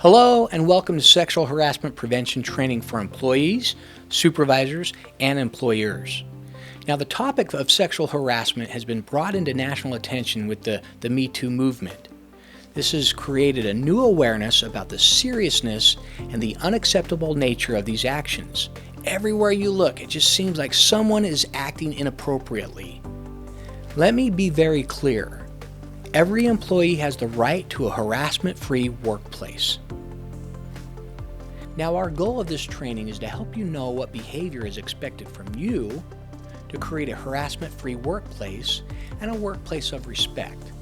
Hello and welcome to Sexual Harassment Prevention Training for employees, supervisors, and employers. Now, the topic of sexual harassment has been brought into national attention with the Me Too movement. This has created a new awareness about the seriousness and the unacceptable nature of these actions. Everywhere you look, it just seems like someone is acting inappropriately. Let me be very clear. Every employee has the right to a harassment-free workplace. Now, our goal of this training is to help you know what behavior is expected from you to create a harassment-free workplace and a workplace of respect.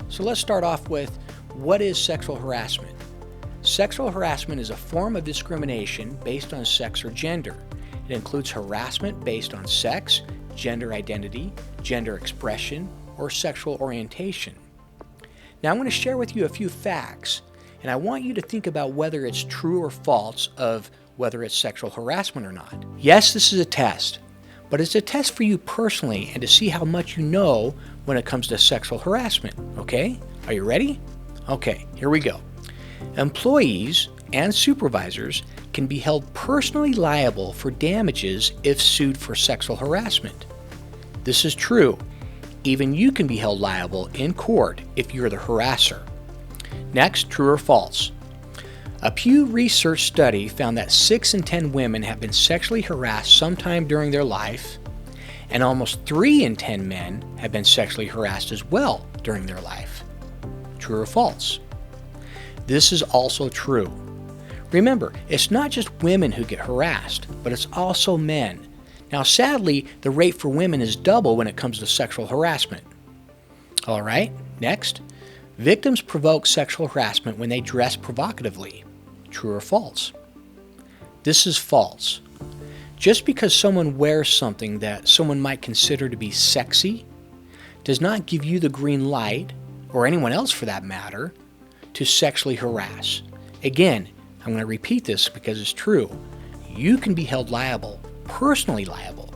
So let's start off with, what is sexual harassment? Sexual harassment is a form of discrimination based on sex or gender. It includes harassment based on sex, gender identity, gender expression, or sexual orientation. Now I'm going to share with you a few facts, and I want you to think about whether it's true or false of whether it's sexual harassment or not. Yes, this is a test, but it's a test for you personally and to see how much you know when it comes to sexual harassment, okay? Are you ready? Okay, here we go. Employees and supervisors can be held personally liable for damages if sued for sexual harassment. This is true. Even you can be held liable in court if you're the harasser. Next, true or false? A Pew Research study found that 6 in 10 women have been sexually harassed sometime during their life, and almost 3 in 10 men have been sexually harassed as well during their life. True or false? This is also true. Remember, it's not just women who get harassed, but it's also men. Now, sadly, the rate for women is double when it comes to sexual harassment. All right, next. Victims provoke sexual harassment when they dress provocatively. True or false? This is false. Just because someone wears something that someone might consider to be sexy does not give you the green light, or anyone else for that matter, to sexually harass. Again, I'm going to repeat this because it's true. You can be held liable, personally liable,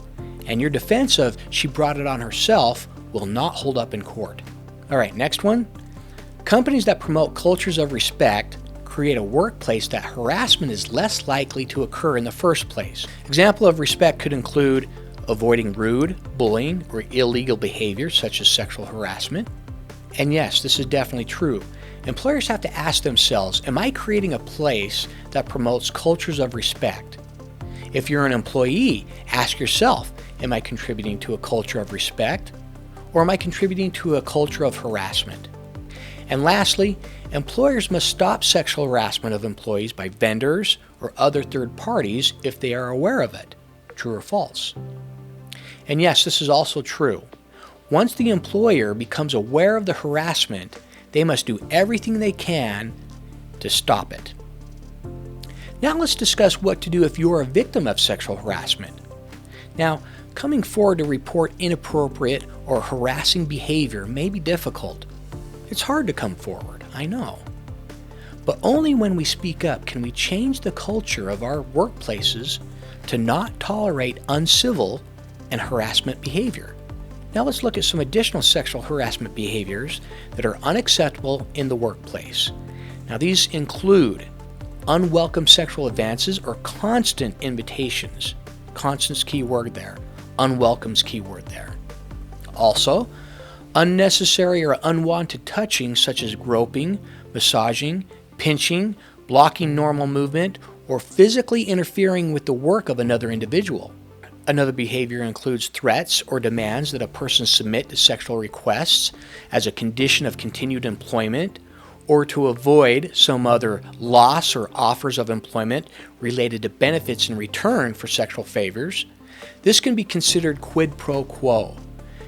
and your defense of she brought it on herself will not hold up in court. All right, next one. Companies that promote cultures of respect create a workplace that harassment is less likely to occur in the first place. Example of respect could include avoiding rude, bullying, or illegal behavior such as sexual harassment. And yes, this is definitely true. Employers have to ask themselves, am I creating a place that promotes cultures of respect? If you're an employee, ask yourself, am I contributing to a culture of respect, or am I contributing to a culture of harassment? And lastly, employers must stop sexual harassment of employees by vendors or other third parties if they are aware of it. True or false? And yes, this is also true. Once the employer becomes aware of the harassment, they must do everything they can to stop it. Now let's discuss what to do if you're a victim of sexual harassment. Now, coming forward to report inappropriate or harassing behavior may be difficult. It's hard to come forward, I know. But only when we speak up can we change the culture of our workplaces to not tolerate uncivil and harassment behavior. Now let's look at some additional sexual harassment behaviors that are unacceptable in the workplace. Now these include unwelcome sexual advances or constant invitations. Constant's key word there. Unwelcome's key word there. Also, unnecessary or unwanted touching such as groping, massaging, pinching, blocking normal movement, or physically interfering with the work of another individual. Another behavior includes threats or demands that a person submit to sexual requests as a condition of continued employment, or to avoid some other loss or offers of employment related to benefits in return for sexual favors. This can be considered quid pro quo.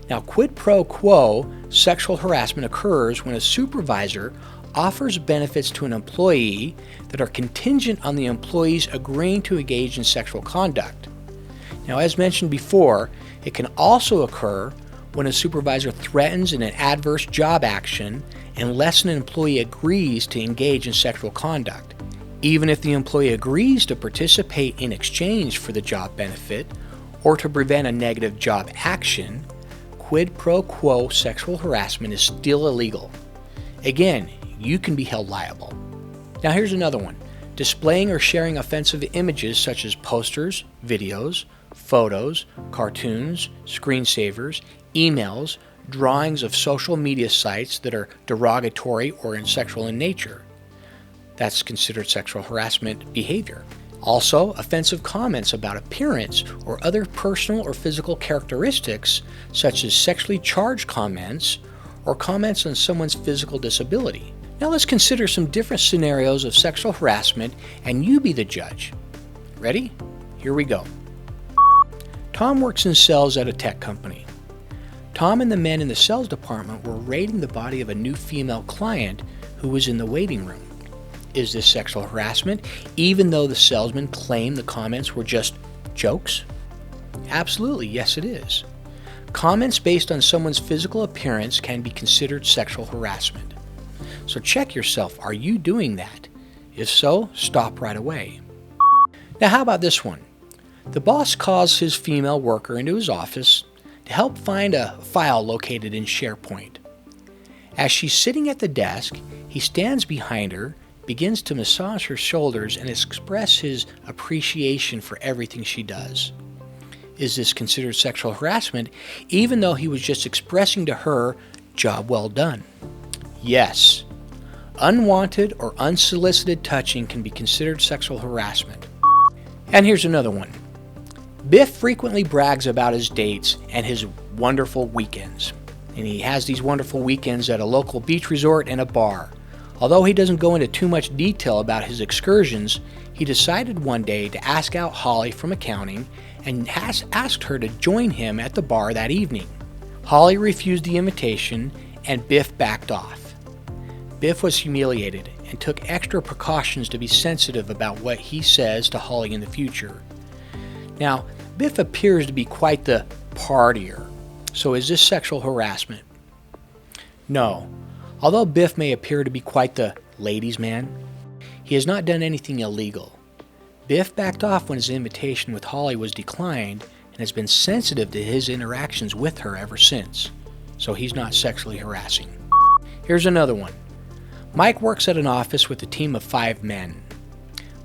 Now, quid pro quo sexual harassment occurs when a supervisor offers benefits to an employee that are contingent on the employee's agreeing to engage in sexual conduct. Now, as mentioned before, it can also occur when a supervisor threatens an adverse job action unless an employee agrees to engage in sexual conduct. Even if the employee agrees to participate in exchange for the job benefit or to prevent a negative job action, quid pro quo sexual harassment is still illegal. Again, you can be held liable. Now here's another one. Displaying or sharing offensive images such as posters, videos, photos, cartoons, screensavers, emails, drawings of social media sites that are derogatory or sexual in nature. That's considered sexual harassment behavior. Also, offensive comments about appearance or other personal or physical characteristics, such as sexually charged comments or comments on someone's physical disability. Now let's consider some different scenarios of sexual harassment and you be the judge. Ready? Here we go. Tom works in sales at a tech company. Tom and the men in the sales department were raiding the body of a new female client who was in the waiting room. Is this sexual harassment, even though the salesman claimed the comments were just jokes? Absolutely, yes it is. Comments based on someone's physical appearance can be considered sexual harassment. So check yourself, are you doing that? If so, stop right away. Now how about this one? The boss calls his female worker into his office to help find a file located in SharePoint. As she's sitting at the desk, he stands behind her, begins to massage her shoulders and express his appreciation for everything she does. Is this considered sexual harassment, even though he was just expressing to her, job well done? Yes. Unwanted or unsolicited touching can be considered sexual harassment. And here's another one. Biff frequently brags about his dates and his wonderful weekends. And he has these wonderful weekends at a local beach resort and a bar. Although he doesn't go into too much detail about his excursions, he decided one day to ask out Holly from accounting and asked her to join him at the bar that evening. Holly refused the invitation and Biff backed off. Biff was humiliated and took extra precautions to be sensitive about what he says to Holly in the future. Now, Biff appears to be quite the partier. So is this sexual harassment? No. Although Biff may appear to be quite the ladies' man, he has not done anything illegal. Biff backed off when his invitation with Holly was declined and has been sensitive to his interactions with her ever since. So he's not sexually harassing. Here's another one. Mike works at an office with a team of 5 men.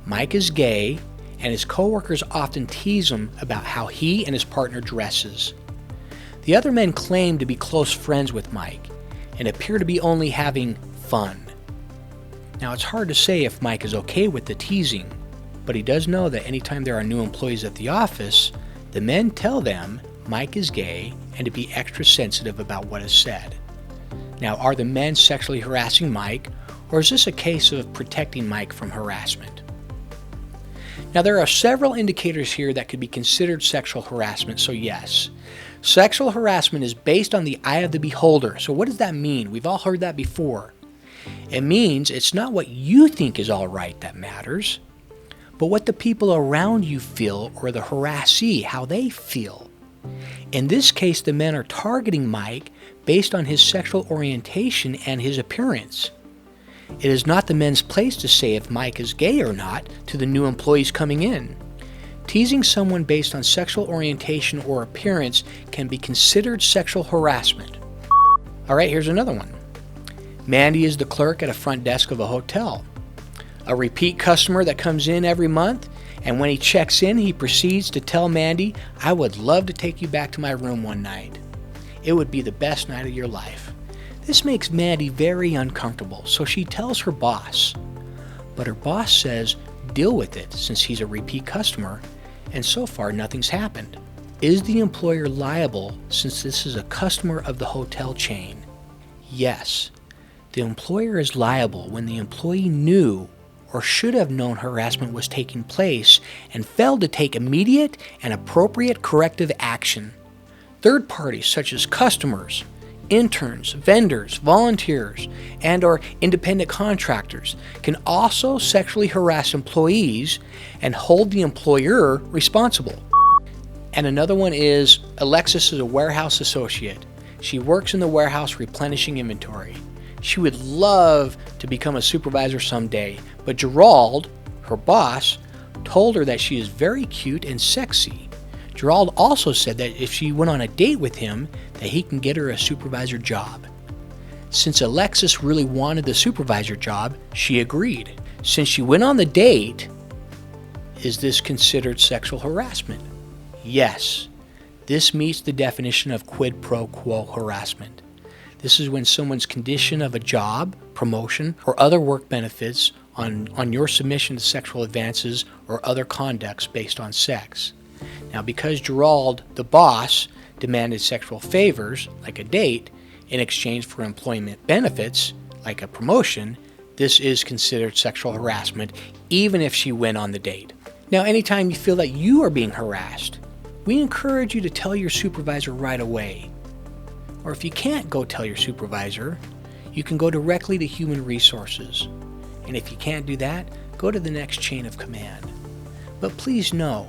Mike is gay, and his coworkers often tease him about how he and his partner dresses. The other men claim to be close friends with Mike and appear to be only having fun. Now it's hard to say if Mike is okay with the teasing, but he does know that anytime there are new employees at the office, the men tell them Mike is gay and to be extra sensitive about what is said. Now, are the men sexually harassing Mike, or is this a case of protecting Mike from harassment? Now, there are several indicators here that could be considered sexual harassment, so yes. Sexual harassment is based on the eye of the beholder. So what does that mean? We've all heard that before. It means it's not what you think is all right that matters, but what the people around you feel, or the harassee, how they feel. In this case, the men are targeting Mike based on his sexual orientation and his appearance. It is not the men's place to say if Mike is gay or not to the new employees coming in. Teasing someone based on sexual orientation or appearance can be considered sexual harassment. All right, here's another one. Mandy is the clerk at a front desk of a hotel. A repeat customer that comes in every month, and when he checks in, he proceeds to tell Mandy, "I would love to take you back to my room one night. It would be the best night of your life." This makes Mandy very uncomfortable, so she tells her boss. But her boss says, deal with it since he's a repeat customer, and so far nothing's happened. Is the employer liable since this is a customer of the hotel chain? Yes. The employer is liable when the employee knew or should have known harassment was taking place and failed to take immediate and appropriate corrective action. Third parties such as customers, interns, vendors, volunteers, and or independent contractors can also sexually harass employees and hold the employer responsible. And another one is Alexis is a warehouse associate. She works in the warehouse replenishing inventory. She would love to become a supervisor someday, but Gerald, her boss, told her that she is very cute and sexy. Gerald also said that if she went on a date with him, that he can get her a supervisor job. Since Alexis really wanted the supervisor job, she agreed. Since she went on the date, is this considered sexual harassment? Yes. This meets the definition of quid pro quo harassment. This is when someone's condition of a job, promotion, or other work benefits on your submission to sexual advances or other conducts based on sex. Now, because Gerald, the boss, demanded sexual favors, like a date, in exchange for employment benefits, like a promotion, this is considered sexual harassment, even if she went on the date. Now, anytime you feel that you are being harassed, we encourage you to tell your supervisor right away. Or if you can't go tell your supervisor, you can go directly to Human Resources. And if you can't do that, go to the next chain of command. But please know,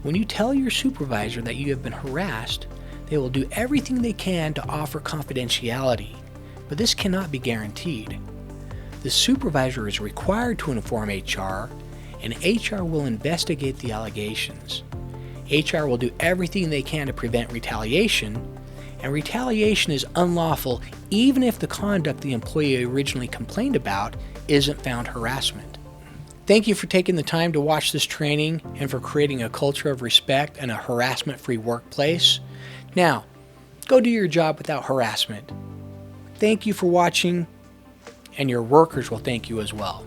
when you tell your supervisor that you have been harassed, they will do everything they can to offer confidentiality, but this cannot be guaranteed. The supervisor is required to inform HR, and HR will investigate the allegations. HR will do everything they can to prevent retaliation, and retaliation is unlawful even if the conduct the employee originally complained about isn't found harassment. Thank you for taking the time to watch this training and for creating a culture of respect and a harassment-free workplace. Now, go do your job without harassment. Thank you for watching, and your workers will thank you as well.